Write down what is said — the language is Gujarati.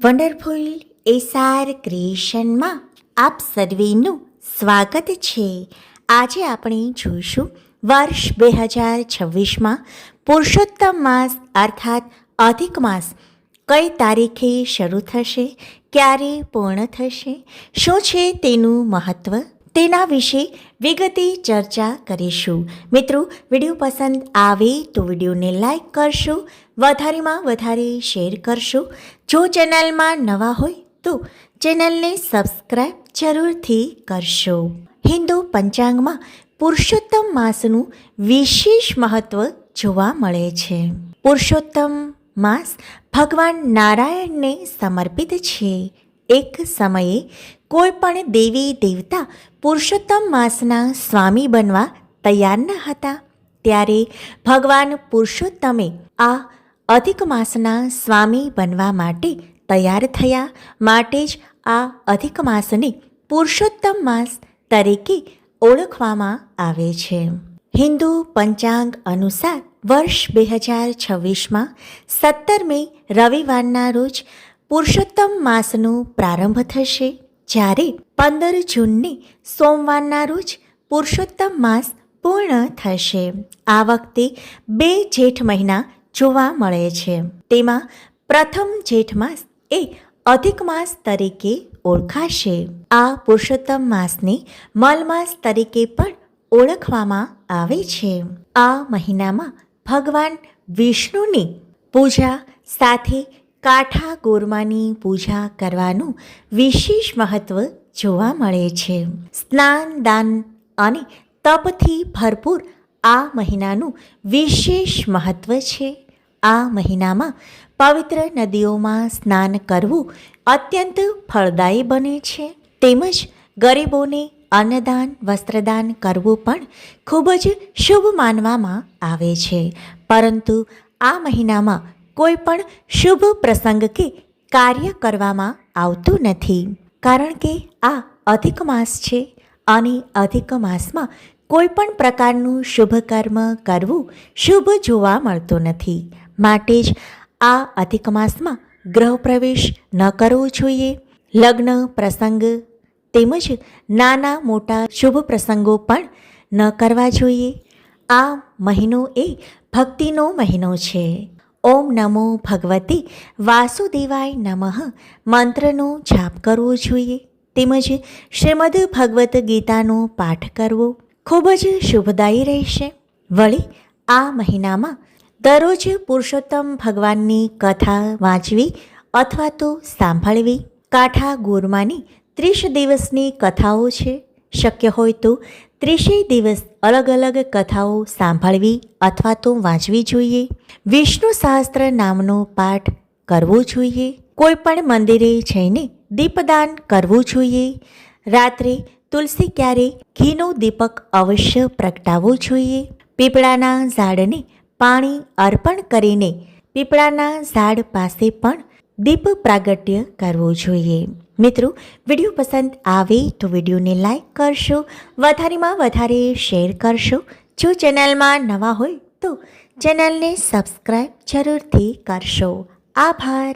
વન્ડરફુલ એસઆર ક્રિએશનમાં આપ સર્વેનું સ્વાગત છે. આજે આપણે જોઈશું વર્ષ 2026માં પુરુષોત્તમ માસ અર્થાત અધિક માસ કઈ તારીખે શરૂ થશે, ક્યારે પૂર્ણ થશે, શું છે તેનું મહત્ત્વ, તેના વિશે વિગતે ચર્ચા કરીશું. મિત્રો, વિડીયો પસંદ આવે તો વિડીયોને લાઈક કરશો, વધારેમાં વધારે શેર કરશો. જો ચેનલમાં નવા હોય તો ચેનલને સબસ્ક્રાઈબ જરૂરથી કરશો. હિન્દુ પંચાંગમાં પુરુષોત્તમ માસનું વિશેષ મહત્ત્વ જોવા મળે છે. પુરુષોત્તમ માસ ભગવાન નારાયણને સમર્પિત છે. એક સમયે કોઈ પણ દેવી દેવતા પુરુષોત્તમ માસના સ્વામી બનવા તૈયાર ન હતા. ત્યારે ભગવાન પુરુષોત્તમે આ અધિક માસના સ્વામી બનવા માટે તૈયાર થયા. માટે જ આ અધિક માસને પુરુષોત્તમ માસ તરીકે ઓળખવામાં આવે છે. હિન્દુ પંચાંગ અનુસાર વર્ષ 2026માં 17 મે રવિવારના રોજ પુરુષોત્તમ માસનો પ્રારંભ થશે, જ્યારે 15 જૂનને સોમવારના રોજ પુરુષોત્તમ માસ પૂર્ણ થશે. આ વખતે 2 જેઠ મહિના જોવા મળે છે. તેમાં પ્રથમ જેઠ માસ એ અધિક માસ તરીકે ઓળખાશે. આ પુરુષોત્તમ માસને મલમાસ તરીકે પણ ઓળખવામાં આવે છે. આ મહિનામાં ભગવાન વિષ્ણુની પૂજા સાથે કાઠા ગોરમાની પૂજા કરવાનું વિશેષ મહત્ત્વ જોવા મળે છે. સ્નાન, દાન અને તપથી ભરપૂર આ મહિનાનું વિશેષ મહત્ત્વ છે. આ મહિનામાં પવિત્ર નદીઓમાં સ્નાન કરવું અત્યંત ફળદાયી બને છે. તેમજ ગરીબોને અન્નદાન, વસ્ત્રદાન કરવું પણ ખૂબ જ શુભ માનવામાં આવે છે. પરંતુ આ મહિનામાં કોઈ પણ શુભ પ્રસંગ કે કાર્ય કરવામાં આવતું નથી, કારણ કે આ અધિક માસ છે અને અધિક માસમાં કોઈ પણ પ્રકારનું શુભ કર્મ કરવું શુભ જોવા મળતું નથી. માટે જ આ અધિક માસમાં ગૃહ પ્રવેશ ન કરવો જોઈએ. લગ્ન પ્રસંગ તેમજ નાના મોટા શુભ પ્રસંગો પણ ન કરવા જોઈએ. આ મહિનો એ ભક્તિનો મહિનો છે. ઓમ નમો ભગવતે વાસુદેવાય નમઃ મંત્રનો જાપ કરવો જોઈએ. તેમજ શ્રીમદ ભગવદ્ ગીતાનો પાઠ કરવો ખૂબ જ શુભદાયી રહેશે. વળી આ મહિનામાં દરરોજ પુરુષોત્તમ ભગવાનની કથા વાંચવી અથવા તો સાંભળવી. કાઠા ગોરમાની 30 દિવસની કથાઓ છે. શક્ય હોય તો 30 દિવસ અલગ અલગ કથાઓ સાંભળવી અથવા તો વાંચવી જોઈએ. વિષ્ણુ સહસ્ત્ર નામનો પાઠ કરવો જોઈએ. કોઈ પણ મંદિરે જઈને દીપદાન કરવું જોઈએ. રાત્રે તુલસી ક્યારે ઘીનો દીપક અવશ્ય પ્રગટાવવો જોઈએ. પીપળાના ઝાડને પાણી અર્પણ કરીને પીપળાના ઝાડ પાસે પણ દીપ પ્રાગટ્ય કરવું જોઈએ. મિત્રો, વિડીયો પસંદ આવે તો વિડીયોને લાઈક કરશો, વધારેમાં વધારે શેર કરશો. જો ચેનલમાં નવા હોય તો ચેનલને સબસ્ક્રાઈબ જરૂરથી કરશો. આભાર.